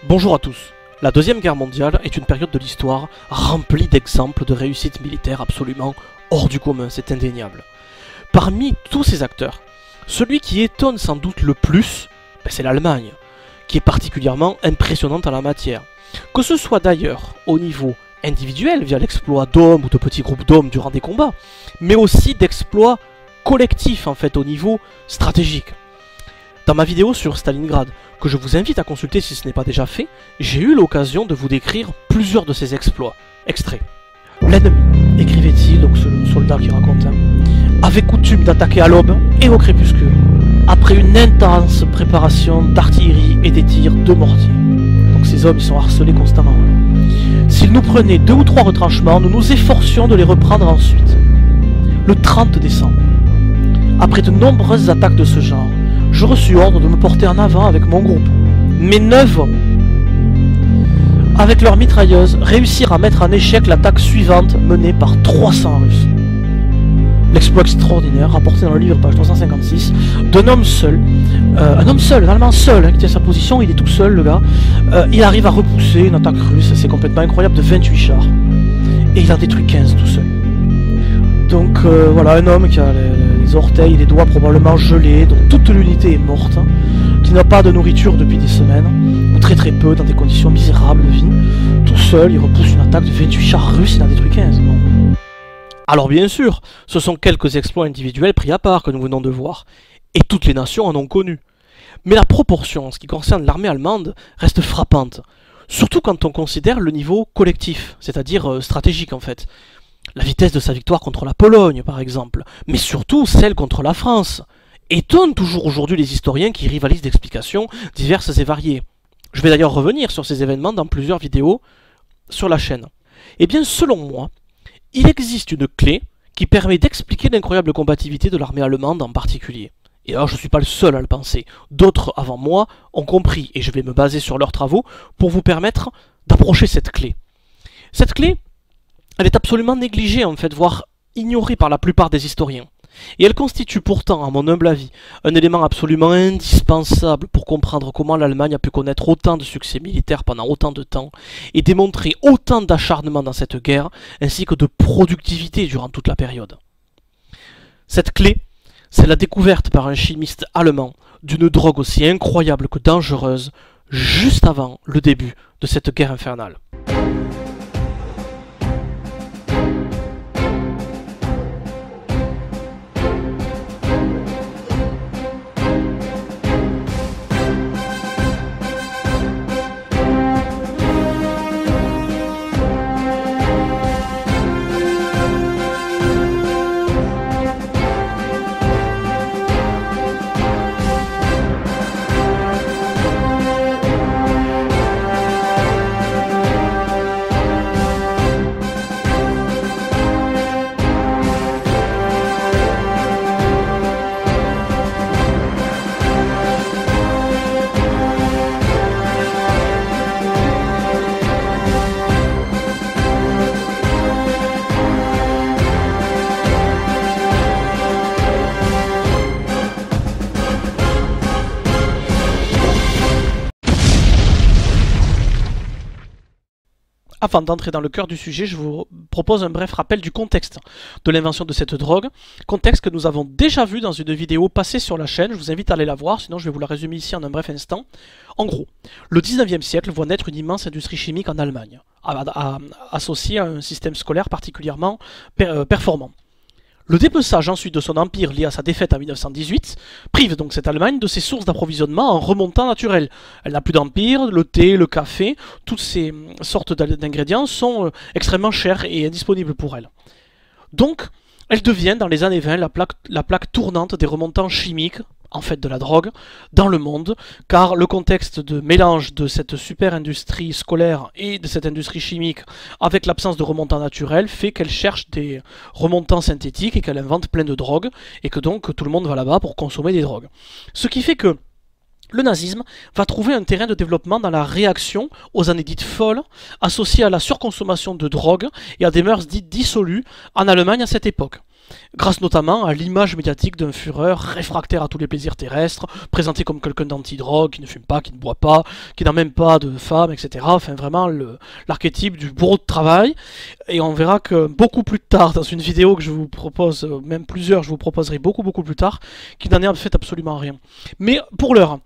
Bonjour à tous. La Deuxième Guerre mondiale est une période de l'histoire remplie d'exemples de réussite militaire absolument hors du commun, c'est indéniable. Parmi tous ces acteurs, celui qui étonne sans doute le plus, c'est l'Allemagne, qui est particulièrement impressionnante en la matière. Que ce soit d'ailleurs au niveau individuel, via l'exploit d'hommes ou de petits groupes d'hommes durant des combats, mais aussi d'exploits collectifs en fait au niveau stratégique. Dans ma vidéo sur Stalingrad, que je vous invite à consulter si ce n'est pas déjà fait, j'ai eu l'occasion de vous décrire plusieurs de ces exploits. Extrait. L'ennemi, écrivait-il, donc ce soldat qui raconte, avait coutume d'attaquer à l'aube et au crépuscule, après une intense préparation d'artillerie et des tirs de mortier. Donc ces hommes, ils sont harcelés constamment. S'ils nous prenaient 2 ou 3 retranchements, nous nous efforcions de les reprendre ensuite. Le 30 décembre, après de nombreuses attaques de ce genre, je reçus ordre de me porter en avant avec mon groupe. Mes 9 hommes, avec leurs mitrailleuses, réussirent à mettre en échec l'attaque suivante menée par 300 Russes. L'exploit extraordinaire, rapporté dans le livre, page 356, d'un homme seul, un Allemand seul, qui tient sa position, il est tout seul le gars, il arrive à repousser une attaque russe, c'est complètement incroyable, de 28 chars. Et il en détruit 15 tout seul. Donc voilà, un homme qui a les orteils et les doigts probablement gelés, dont toute l'unité est morte, qui n'a pas de nourriture depuis des semaines, ou très peu, dans des conditions misérables de vie. Tout seul, il repousse une attaque de 28 chars russes, il en détruit 15. Bon. Alors bien sûr, ce sont quelques exploits individuels pris à part que nous venons de voir, et toutes les nations en ont connu. Mais la proportion en ce qui concerne l'armée allemande reste frappante, surtout quand on considère le niveau collectif, c'est-à-dire stratégique en fait. La vitesse de sa victoire contre la Pologne, par exemple, mais surtout celle contre la France, étonne toujours aujourd'hui les historiens qui rivalisent d'explications diverses et variées. Je vais d'ailleurs revenir sur ces événements dans plusieurs vidéos sur la chaîne. Eh bien, selon moi, il existe une clé qui permet d'expliquer l'incroyable combativité de l'armée allemande en particulier. Et alors, je ne suis pas le seul à le penser. D'autres avant moi ont compris, et je vais me baser sur leurs travaux pour vous permettre d'approcher cette clé. Cette clé, elle est absolument négligée en fait, voire ignorée par la plupart des historiens. Et elle constitue pourtant, à mon humble avis, un élément absolument indispensable pour comprendre comment l'Allemagne a pu connaître autant de succès militaires pendant autant de temps et démontrer autant d'acharnement dans cette guerre, ainsi que de productivité durant toute la période. Cette clé, c'est la découverte par un chimiste allemand d'une drogue aussi incroyable que dangereuse, juste avant le début de cette guerre infernale. Avant d'entrer dans le cœur du sujet, je vous propose un bref rappel du contexte de l'invention de cette drogue, contexte que nous avons déjà vu dans une vidéo passée sur la chaîne, je vous invite à aller la voir, sinon je vais vous la résumer ici en un bref instant. En gros, le 19e siècle voit naître une immense industrie chimique en Allemagne, associée à un système scolaire particulièrement performant. Le dépeçage ensuite de son empire lié à sa défaite en 1918 prive donc cette Allemagne de ses sources d'approvisionnement en remontant naturel. Elle n'a plus d'empire, le thé, le café, toutes ces sortes d'ingrédients sont extrêmement chers et indisponibles pour elle. Donc, elle devient dans les années 20 la plaque tournante des remontants chimiques, en fait de la drogue, dans le monde, car le contexte de mélange de cette super industrie scolaire et de cette industrie chimique avec l'absence de remontants naturels fait qu'elle cherche des remontants synthétiques et qu'elle invente plein de drogues et que donc tout le monde va là-bas pour consommer des drogues. Ce qui fait que le nazisme va trouver un terrain de développement dans la réaction aux années dites folles, associées à la surconsommation de drogue et à des mœurs dites dissolues en Allemagne à cette époque. grâce notamment à l'image médiatique d'un Führer réfractaire à tous les plaisirs terrestres, présenté comme quelqu'un d'anti-drogue, qui ne fume pas, qui ne boit pas, qui n'a même pas de femme, etc. Enfin vraiment l'archétype du bourreau de travail. Et on verra que beaucoup plus tard, dans une vidéo que je vous propose, même plusieurs, je vous proposerai beaucoup plus tard, qu'il n'en est en fait absolument rien. Mais pour l'heure,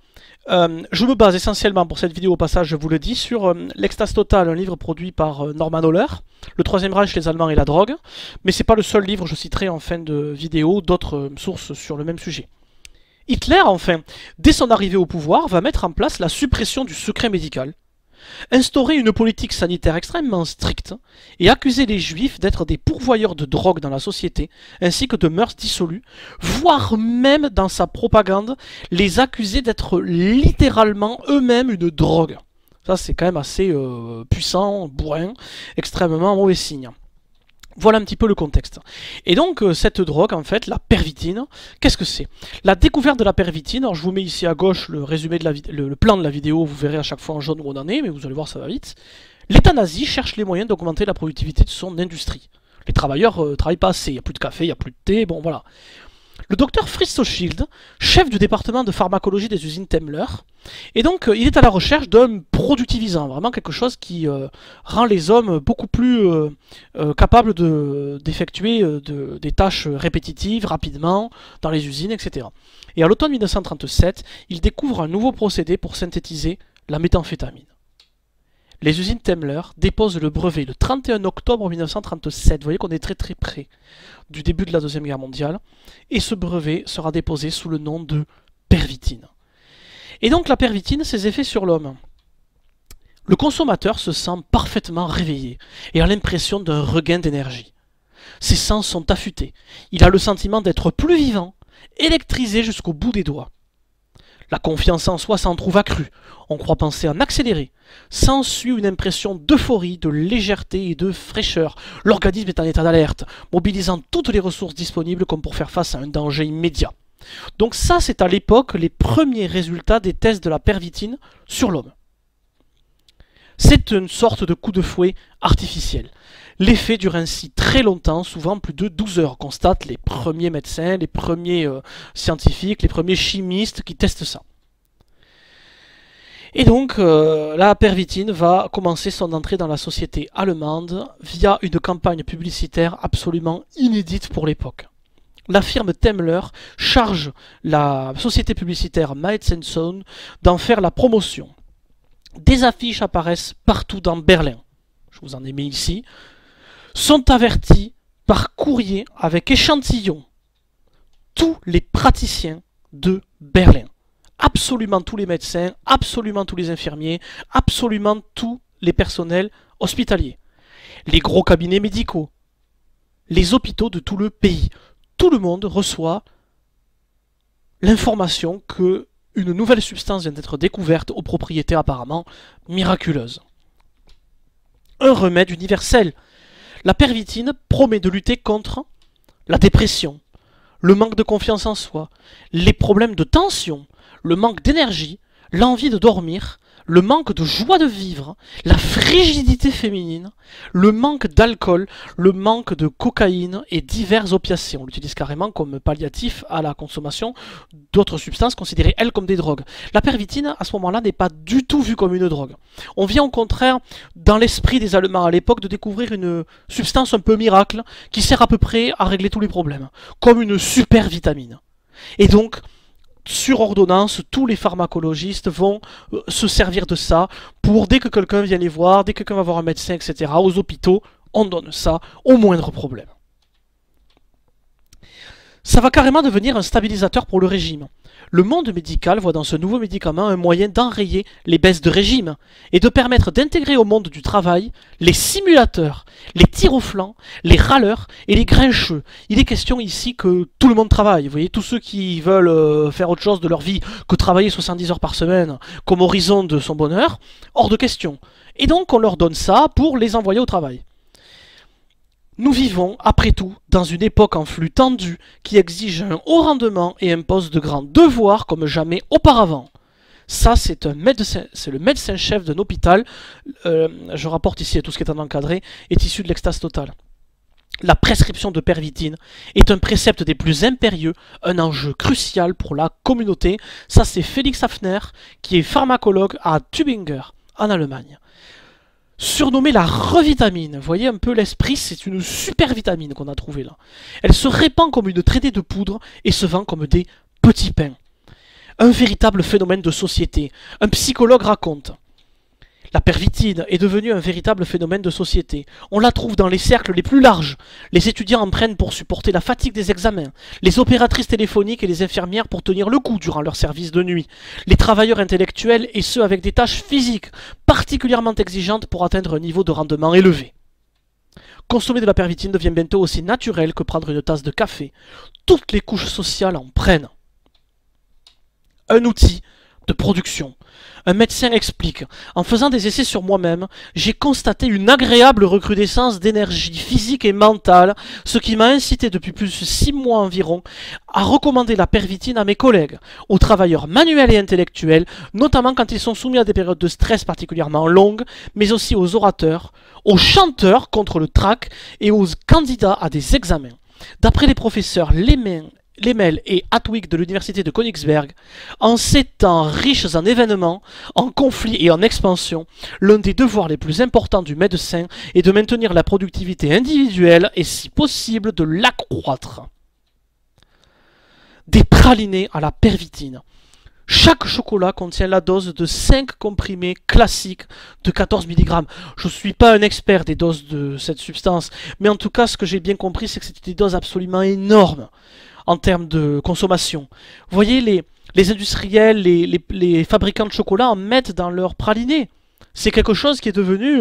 je me base essentiellement pour cette vidéo au passage, je vous le dis, sur L'Extase Totale, un livre produit par Norman Ohler, Le Troisième Reich, les Allemands et la drogue, mais c'est pas le seul livre, je citerai en fin de vidéo d'autres sources sur le même sujet. Hitler, enfin, dès son arrivée au pouvoir, va mettre en place la suppression du secret médical, instaurer une politique sanitaire extrêmement stricte et accuser les juifs d'être des pourvoyeurs de drogue dans la société, ainsi que de mœurs dissolues, voire même dans sa propagande, les accuser d'être littéralement eux-mêmes une drogue. Ça c'est quand même assez puissant, bourrin, extrêmement mauvais signe. Voilà un petit peu le contexte. Et donc, cette drogue, en fait, la pervitine, qu'est-ce que c'est? La découverte de la pervitine, alors je vous mets ici à gauche le résumé de le plan de la vidéo, vous verrez à chaque fois en jaune où on en est, mais vous allez voir, ça va vite. L'État nazi cherche les moyens d'augmenter la productivité de son industrie. Les travailleurs travaillent pas assez, il n'y a plus de café, il n'y a plus de thé, bon voilà. Le docteur Fritz Schild, chef du département de pharmacologie des usines Temmler, et donc il est à la recherche d'un productivisant, vraiment quelque chose qui rend les hommes beaucoup plus capables d'effectuer des tâches répétitives rapidement dans les usines, etc. Et à l'automne 1937, il découvre un nouveau procédé pour synthétiser la méthamphétamine. Les usines Temmler déposent le brevet le 31 octobre 1937, vous voyez qu'on est très près du début de la Deuxième Guerre mondiale, et ce brevet sera déposé sous le nom de pervitine. Et donc la pervitine, ses effets sur l'homme. Le consommateur se sent parfaitement réveillé et a l'impression d'un regain d'énergie. Ses sens sont affûtés, il a le sentiment d'être plus vivant, électrisé jusqu'au bout des doigts. La confiance en soi s'en trouve accrue, on croit penser en accélérer. S'ensuit une impression d'euphorie, de légèreté et de fraîcheur. L'organisme est en état d'alerte, mobilisant toutes les ressources disponibles comme pour faire face à un danger immédiat. Donc ça, c'est à l'époque les premiers résultats des tests de la pervitine sur l'homme. C'est une sorte de coup de fouet artificiel. L'effet dure ainsi très longtemps, souvent plus de 12 heures, constatent les premiers médecins, les premiers scientifiques, les premiers chimistes qui testent ça. Et donc, la pervitine va commencer son entrée dans la société allemande via une campagne publicitaire absolument inédite pour l'époque. La firme Temmler charge la société publicitaire Might & Son d'en faire la promotion. Des affiches apparaissent partout dans Berlin. Je vous en ai mis ici. Sont avertis par courrier avec échantillon tous les praticiens de Berlin. Absolument tous les médecins, absolument tous les infirmiers, absolument tous les personnels hospitaliers. Les gros cabinets médicaux, les hôpitaux de tout le pays. Tout le monde reçoit l'information que une nouvelle substance vient d'être découverte aux propriétés apparemment miraculeuses. Un remède universel. La pervitine promet de lutter contre la dépression, le manque de confiance en soi, les problèmes de tension, le manque d'énergie, l'envie de dormir, le manque de joie de vivre, la frigidité féminine, le manque d'alcool, le manque de cocaïne et divers opiacés. On l'utilise carrément comme palliatif à la consommation d'autres substances considérées, elles, comme des drogues. La pervitine, à ce moment-là, n'est pas du tout vue comme une drogue. On vient au contraire, dans l'esprit des Allemands à l'époque, de découvrir une substance un peu miracle qui sert à peu près à régler tous les problèmes, comme une super vitamine. Et donc, sur ordonnance, tous les pharmacologistes vont se servir de ça pour, dès que quelqu'un vient les voir, dès que quelqu'un va voir un médecin, etc., aux hôpitaux, on donne ça au moindre problème. Ça va carrément devenir un stabilisateur pour le régime. Le monde médical voit dans ce nouveau médicament un moyen d'enrayer les baisses de régime et de permettre d'intégrer au monde du travail les simulateurs, les tirs au flanc, les râleurs et les grincheux. Il est question ici que tout le monde travaille. Vous voyez, tous ceux qui veulent faire autre chose de leur vie que travailler 70 heures par semaine comme horizon de son bonheur, hors de question. Et donc on leur donne ça pour les envoyer au travail. Nous vivons, après tout, dans une époque en flux tendu qui exige un haut rendement et impose de grands devoirs comme jamais auparavant. Ça, c'est le médecin-chef d'un hôpital, je rapporte ici à tout ce qui est en encadré, est issu de l'Extase Totale. La prescription de pervitine est un précepte des plus impérieux, un enjeu crucial pour la communauté. Ça, c'est Félix Hafner, qui est pharmacologue à Tübingen, en Allemagne. Surnommée la revitamine, vous voyez un peu l'esprit, c'est une super vitamine qu'on a trouvée là. Elle se répand comme une traînée de poudre et se vend comme des petits pains. Un véritable phénomène de société. Un psychologue raconte: la pervitine est devenue un véritable phénomène de société. On la trouve dans les cercles les plus larges. Les étudiants en prennent pour supporter la fatigue des examens. Les opératrices téléphoniques et les infirmières pour tenir le coup durant leur service de nuit. Les travailleurs intellectuels et ceux avec des tâches physiques particulièrement exigeantes pour atteindre un niveau de rendement élevé. Consommer de la pervitine devient bientôt aussi naturel que prendre une tasse de café. Toutes les couches sociales en prennent. Un outil de production. Un médecin explique: en faisant des essais sur moi-même, j'ai constaté une agréable recrudescence d'énergie physique et mentale, ce qui m'a incité depuis plus de 6 mois environ à recommander la pervitine à mes collègues, aux travailleurs manuels et intellectuels, notamment quand ils sont soumis à des périodes de stress particulièrement longues, mais aussi aux orateurs, aux chanteurs contre le trac et aux candidats à des examens. D'après les professeurs Lemel et Hartwig de l'université de Königsberg, en ces temps riches en événements, en conflits et en expansion, l'un des devoirs les plus importants du médecin est de maintenir la productivité individuelle et, si possible, de l'accroître. Des pralinés à la pervitine. Chaque chocolat contient la dose de 5 comprimés classiques de 14 mg. Je ne suis pas un expert des doses de cette substance, mais en tout cas, ce que j'ai bien compris, c'est que c'est des doses absolument énormes en termes de consommation. Vous voyez, les industriels, les fabricants de chocolat en mettent dans leur praliné. C'est quelque chose qui est devenu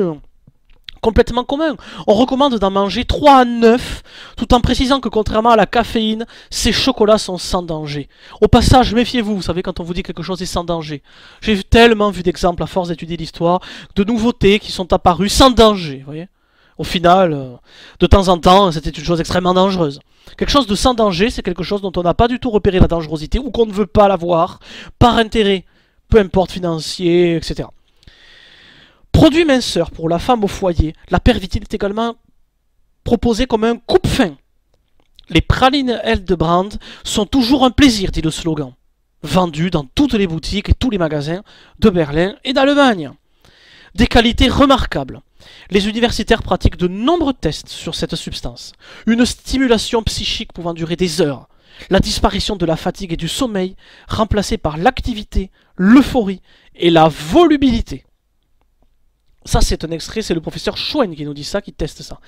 complètement commun. On recommande d'en manger 3 à 9, tout en précisant que contrairement à la caféine, ces chocolats sont sans danger. Au passage, méfiez-vous, vous savez, quand on vous dit quelque chose est sans danger. J'ai tellement vu d'exemples, à force d'étudier l'histoire, de nouveautés qui sont apparues sans danger, vous voyez. Au final, de temps en temps, c'était une chose extrêmement dangereuse. Quelque chose de sans danger, c'est quelque chose dont on n'a pas du tout repéré la dangerosité ou qu'on ne veut pas l'avoir par intérêt, peu importe financier, etc. Produit minceur pour la femme au foyer, la pervitine est également proposée comme un coupe-faim. Les pralines Hildebrand sont toujours un plaisir, dit le slogan, vendu dans toutes les boutiques et tous les magasins de Berlin et d'Allemagne. Des qualités remarquables. Les universitaires pratiquent de nombreux tests sur cette substance. Une stimulation psychique pouvant durer des heures. La disparition de la fatigue et du sommeil, remplacée par l'activité, l'euphorie et la volubilité. Ça, c'est un extrait, c'est le professeur Schwen qui nous dit ça, qui teste ça.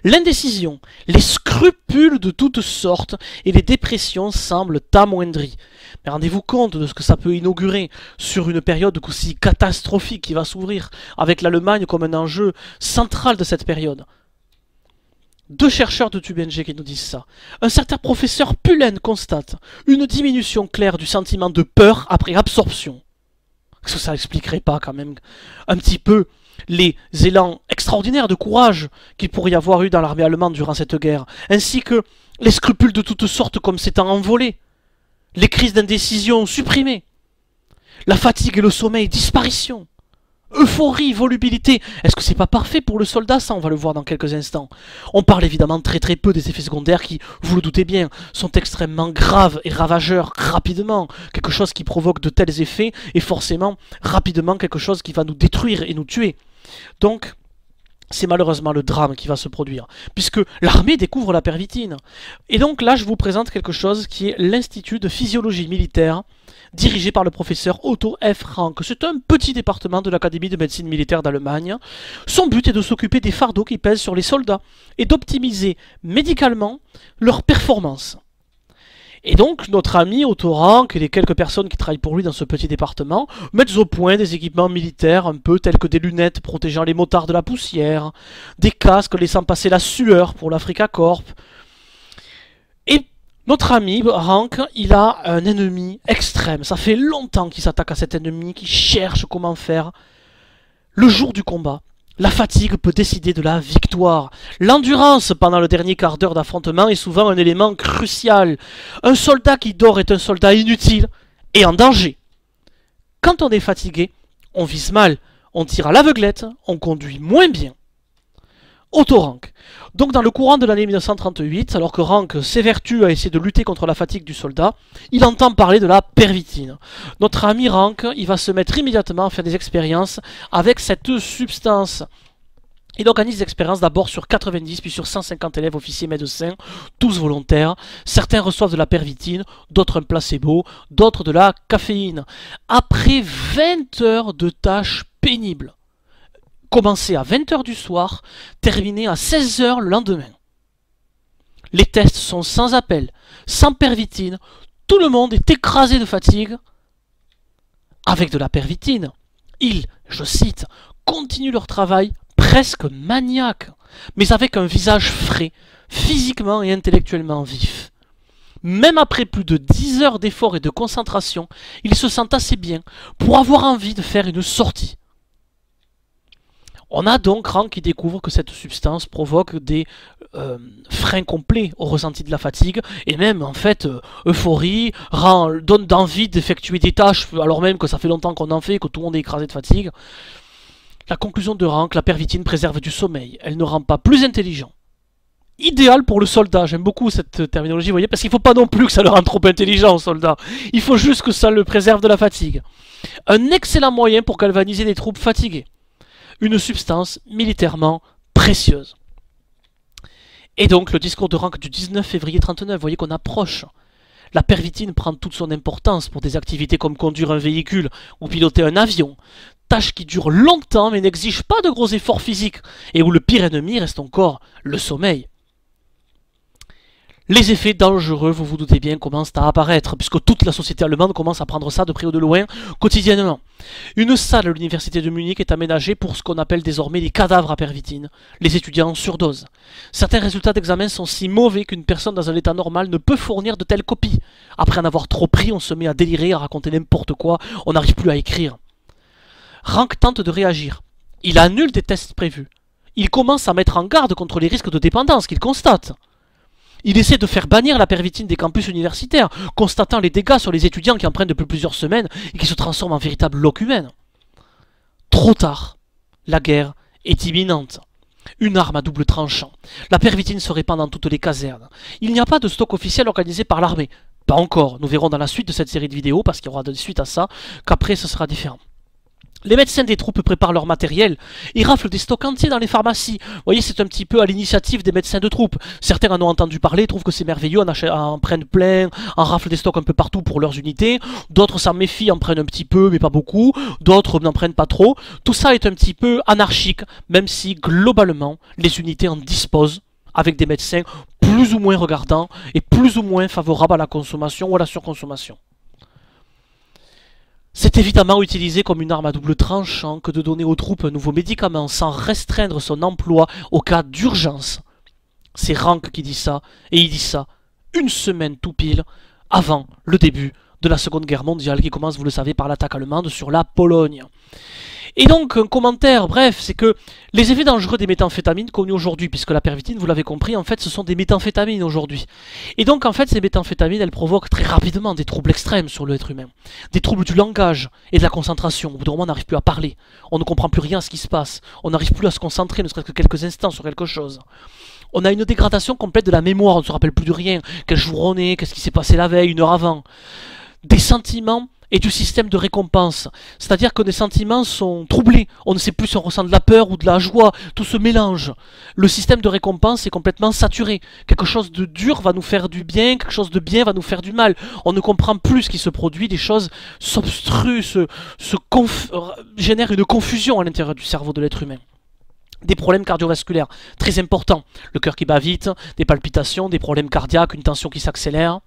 L'indécision, les scrupules de toutes sortes et les dépressions semblent amoindries. Mais rendez-vous compte de ce que ça peut inaugurer sur une période aussi catastrophique qui va s'ouvrir, avec l'Allemagne comme un enjeu central de cette période. 2 chercheurs de Tübingen qui nous disent ça. Un certain professeur Pullen constate une diminution claire du sentiment de peur après absorption. Est-ce que ça n'expliquerait pas quand même un petit peu les élans extraordinaires de courage qu'il pourrait y avoir eu dans l'armée allemande durant cette guerre, ainsi que les scrupules de toutes sortes comme s'étant envolés, les crises d'indécision supprimées, la fatigue et le sommeil, disparition, euphorie, volubilité. Est-ce que c'est pas parfait pour le soldat? Ça, on va le voir dans quelques instants. On parle évidemment très peu des effets secondaires qui, vous le doutez bien, sont extrêmement graves et ravageurs rapidement. Quelque chose qui provoque de tels effets est forcément rapidement quelque chose qui va nous détruire et nous tuer. Donc, c'est malheureusement le drame qui va se produire, puisque l'armée découvre la pervitine. Et donc là, je vous présente quelque chose qui est l'Institut de physiologie militaire, dirigé par le professeur Otto F. Rank. C'est un petit département de l'Académie de médecine militaire d'Allemagne. Son but est de s'occuper des fardeaux qui pèsent sur les soldats et d'optimiser médicalement leur performance. Et donc, notre ami Otto Rank et les quelques personnes qui travaillent pour lui dans ce petit département mettent au point des équipements militaires un peu tels que des lunettes protégeant les motards de la poussière, des casques laissant passer la sueur pour l'Africa Corp. Et notre ami Rank, il a un ennemi extrême. Ça fait longtemps qu'il s'attaque à cet ennemi, qu'il cherche comment faire. Le jour du combat, la fatigue peut décider de la victoire. L'endurance pendant le dernier quart d'heure d'affrontement est souvent un élément crucial. Un soldat qui dort est un soldat inutile et en danger. Quand on est fatigué, on vise mal, on tire à l'aveuglette, on conduit moins bien. Otto Rank. Donc dans le courant de l'année 1938, alors que Rank s'évertue à essayer de lutter contre la fatigue du soldat, il entend parler de la pervitine. Notre ami Rank, il va se mettre immédiatement à faire des expériences avec cette substance. Il organise des expériences d'abord sur 90 puis sur 150 élèves officiers médecins, tous volontaires. Certains reçoivent de la pervitine, d'autres un placebo, d'autres de la caféine. Après 20 heures de tâches pénibles, commencé à 20 h du soir, terminé à 16 h le lendemain. Les tests sont sans appel, sans pervitine, tout le monde est écrasé de fatigue. Avec de la pervitine, ils, je cite, continuent leur travail presque maniaque, mais avec un visage frais, physiquement et intellectuellement vif. Même après plus de 10 heures d'efforts et de concentration, ils se sentent assez bien pour avoir envie de faire une sortie. On a donc Rank qui découvre que cette substance provoque des freins complets au ressenti de la fatigue, et même en fait euphorie, donne d'envie d'effectuer des tâches alors même que ça fait longtemps qu'on en fait, que tout le monde est écrasé de fatigue. La conclusion de Rank, la pervitine préserve du sommeil, elle ne rend pas plus intelligent. Idéal pour le soldat, j'aime beaucoup cette terminologie, vous voyez, parce qu'il ne faut pas non plus que ça le rende trop intelligent au soldat, il faut juste que ça le préserve de la fatigue. Un excellent moyen pour galvaniser des troupes fatiguées. Une substance militairement précieuse. Et donc le discours de Rank du 19 février 1939, vous voyez qu'on approche. La pervitine prend toute son importance pour des activités comme conduire un véhicule ou piloter un avion, tâches qui durent longtemps mais n'exigent pas de gros efforts physiques, et où le pire ennemi reste encore le sommeil. Les effets dangereux, vous vous doutez bien, commencent à apparaître, puisque toute la société allemande commence à prendre ça de près ou de loin, quotidiennement. Une salle à l'université de Munich est aménagée pour ce qu'on appelle désormais les cadavres à pervitine, les étudiants en surdose. Certains résultats d'examen sont si mauvais qu'une personne dans un état normal ne peut fournir de telles copies. Après en avoir trop pris, on se met à délirer, à raconter n'importe quoi, on n'arrive plus à écrire. Rank tente de réagir. Il annule des tests prévus. Il commence à mettre en garde contre les risques de dépendance qu'il constate. Il essaie de faire bannir la pervitine des campus universitaires, constatant les dégâts sur les étudiants qui en prennent depuis plusieurs semaines et qui se transforment en véritable loques humaines. Trop tard, la guerre est imminente. Une arme à double tranchant. La pervitine se répand dans toutes les casernes. Il n'y a pas de stock officiel organisé par l'armée. Pas encore, nous verrons dans la suite de cette série de vidéos, parce qu'il y aura de suite à ça, qu'après ce sera différent. Les médecins des troupes préparent leur matériel, ils raflent des stocks entiers dans les pharmacies. Vous voyez, c'est un petit peu à l'initiative des médecins de troupes. Certains en ont entendu parler, trouvent que c'est merveilleux, en prennent plein, en raflent des stocks un peu partout pour leurs unités. D'autres s'en méfient, en prennent un petit peu, mais pas beaucoup. D'autres n'en prennent pas trop. Tout ça est un petit peu anarchique, même si globalement, les unités en disposent, avec des médecins plus ou moins regardants et plus ou moins favorables à la consommation ou à la surconsommation. C'est évidemment utilisé comme une arme à double tranchant que de donner aux troupes un nouveau médicament sans restreindre son emploi au cas d'urgence. C'est Rank qui dit ça, et il dit ça une semaine tout pile avant le début de la Seconde Guerre mondiale qui commence, vous le savez, par l'attaque allemande sur la Pologne. Et donc, un commentaire, bref, c'est que les effets dangereux des méthamphétamines connus aujourd'hui, puisque la pervitine, vous l'avez compris, en fait, ce sont des méthamphétamines aujourd'hui. Et donc, en fait, ces méthamphétamines, elles provoquent très rapidement des troubles extrêmes sur l'être humain. Des troubles du langage et de la concentration. Au bout d'un moment, on n'arrive plus à parler. On ne comprend plus rien à ce qui se passe. On n'arrive plus à se concentrer, ne serait-ce que quelques instants sur quelque chose. On a une dégradation complète de la mémoire, on ne se rappelle plus de rien. Quel jour on est, qu'est-ce qui s'est passé la veille, une heure avant. Des sentiments et du système de récompense. C'est-à-dire que les sentiments sont troublés. On ne sait plus si on ressent de la peur ou de la joie. Tout se mélange. Le système de récompense est complètement saturé. Quelque chose de dur va nous faire du bien, quelque chose de bien va nous faire du mal. On ne comprend plus ce qui se produit, des choses s'obstruent, génèrent une confusion à l'intérieur du cerveau de l'être humain. Des problèmes cardiovasculaires très importants. Le cœur qui bat vite, des palpitations, des problèmes cardiaques, une tension qui s'accélère.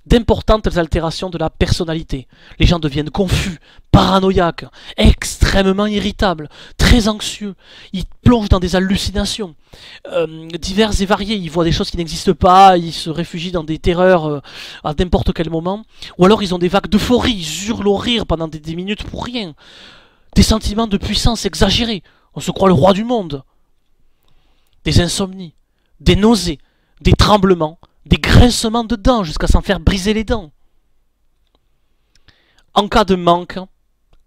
D'importantes altérations de la personnalité. Les gens deviennent confus, paranoïaques, extrêmement irritables, très anxieux. Ils plongent dans des hallucinations diverses et variées. Ils voient des choses qui n'existent pas, ils se réfugient dans des terreurs à n'importe quel moment. Ou alors ils ont des vagues d'euphorie, ils hurlent au rire pendant des minutes pour rien. Des sentiments de puissance exagérés. On se croit le roi du monde. Des insomnies, des nausées, des tremblements, des grincements de dents jusqu'à s'en faire briser les dents. En cas de manque,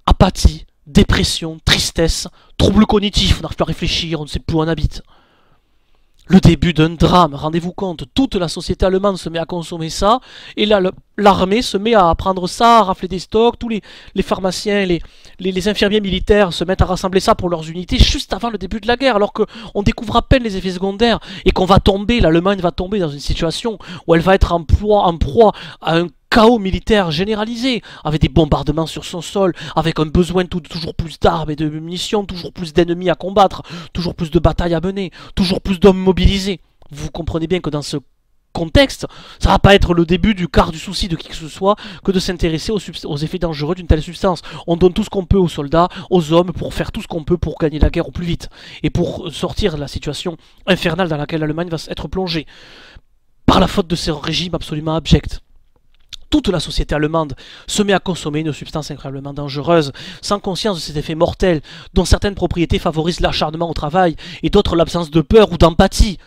apathie, dépression, tristesse, troubles cognitifs, on n'arrive plus à réfléchir, on ne sait plus où on habite. le début d'un drame. Rendez-vous compte, toute la société allemande se met à consommer ça, et là l'armée se met à prendre ça, à rafler des stocks, tous les pharmaciens, les infirmiers militaires se mettent à rassembler ça pour leurs unités juste avant le début de la guerre, alors qu'on découvre à peine les effets secondaires, et qu'on va tomber, l'Allemagne va tomber dans une situation où elle va être en proie à un chaos militaire généralisé, avec des bombardements sur son sol, avec un besoin de toujours plus d'armes et de munitions, toujours plus d'ennemis à combattre, toujours plus de batailles à mener, toujours plus d'hommes mobilisés. Vous comprenez bien que dans ce contexte, ça va pas être le début du quart du souci de qui que ce soit que de s'intéresser aux effets dangereux d'une telle substance. On donne tout ce qu'on peut aux soldats, aux hommes, pour faire tout ce qu'on peut pour gagner la guerre au plus vite, et pour sortir de la situation infernale dans laquelle l'Allemagne va être plongée, par la faute de ce régime absolument abject. Toute la société allemande se met à consommer une substance incroyablement dangereuse, sans conscience de ses effets mortels, dont certaines propriétés favorisent l'acharnement au travail, et d'autres l'absence de peur ou d'empathie.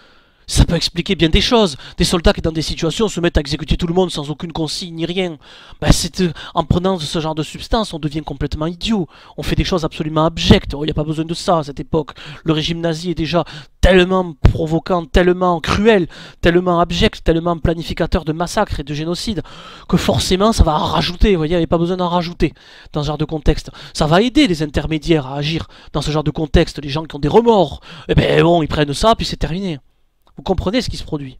Ça peut expliquer bien des choses. Des soldats qui dans des situations se mettent à exécuter tout le monde sans aucune consigne ni rien. En prenant ce genre de substance, on devient complètement idiot. On fait des choses absolument abjectes. Il n'y a pas besoin de ça à cette époque. Le régime nazi est déjà tellement provoquant, tellement cruel, tellement abject, tellement planificateur de massacres et de génocides, que forcément ça va en rajouter. Vous voyez, il n'y avait pas besoin d'en rajouter dans ce genre de contexte. Ça va aider les intermédiaires à agir dans ce genre de contexte. Les gens qui ont des remords, eh ben bon, ils prennent ça, puis c'est terminé. Vous comprenez ce qui se produit.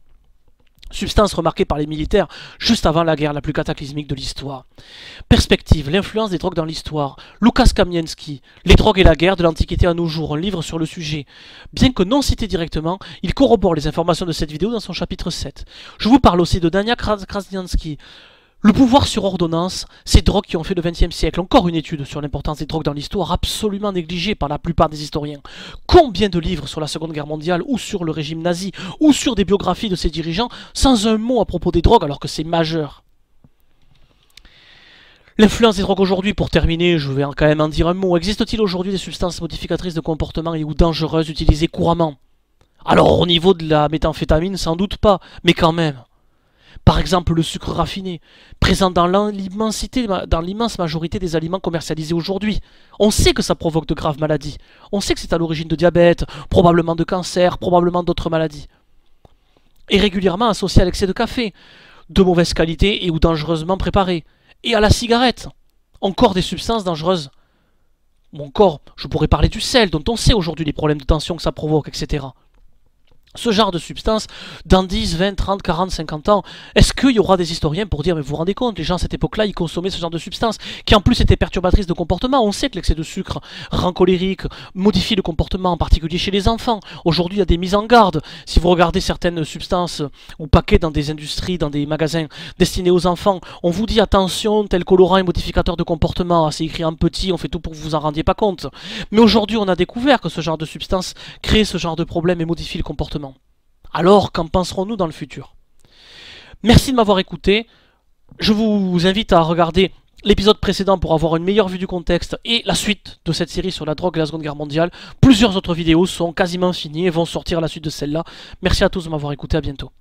Substance remarquée par les militaires juste avant la guerre la plus cataclysmique de l'histoire. Perspective, l'influence des drogues dans l'histoire. Lukas Kamienski, Les drogues et la guerre de l'Antiquité à nos jours, un livre sur le sujet. Bien que non cité directement, il corrobore les informations de cette vidéo dans son chapitre 7. Je vous parle aussi de Dania Krasnianski. Le pouvoir sur ordonnance, ces drogues qui ont fait le XXe siècle. Encore une étude sur l'importance des drogues dans l'histoire, absolument négligée par la plupart des historiens. Combien de livres sur la Seconde Guerre mondiale, ou sur le régime nazi, ou sur des biographies de ses dirigeants, sans un mot à propos des drogues, alors que c'est majeur. L'influence des drogues aujourd'hui, pour terminer, je vais quand même en dire un mot. Existe-t-il aujourd'hui des substances modificatrices de comportement et ou dangereuses utilisées couramment? Alors au niveau de la méthamphétamine, sans doute pas, mais quand même. Par exemple, le sucre raffiné, présent dans l'immense majorité des aliments commercialisés aujourd'hui. On sait que ça provoque de graves maladies. On sait que c'est à l'origine de diabète, probablement de cancer, probablement d'autres maladies. Et régulièrement associé à l'excès de café, de mauvaise qualité et ou dangereusement préparé. Et à la cigarette. Encore des substances dangereuses. Ou encore, je pourrais parler du sel, dont on sait aujourd'hui les problèmes de tension que ça provoque, etc. Ce genre de substance, dans 10, 20, 30, 40, 50 ans, est-ce qu'il y aura des historiens pour dire, mais vous vous rendez compte, les gens à cette époque-là, ils consommaient ce genre de substance, qui en plus étaient perturbatrices de comportement. On sait que l'excès de sucre rend colérique, modifie le comportement, en particulier chez les enfants. Aujourd'hui, il y a des mises en garde. Si vous regardez certaines substances ou paquets dans des industries, dans des magasins destinés aux enfants, on vous dit, attention, tel colorant est modificateur de comportement. C'est écrit en petit, on fait tout pour que vous vous en rendiez pas compte. Mais aujourd'hui, on a découvert que ce genre de substance crée ce genre de problème et modifie le comportement. Alors, qu'en penserons-nous dans le futur? Merci de m'avoir écouté. Je vous invite à regarder l'épisode précédent pour avoir une meilleure vue du contexte et la suite de cette série sur la drogue et la Seconde Guerre mondiale. Plusieurs autres vidéos sont quasiment finies et vont sortir à la suite de celle-là. Merci à tous de m'avoir écouté, à bientôt.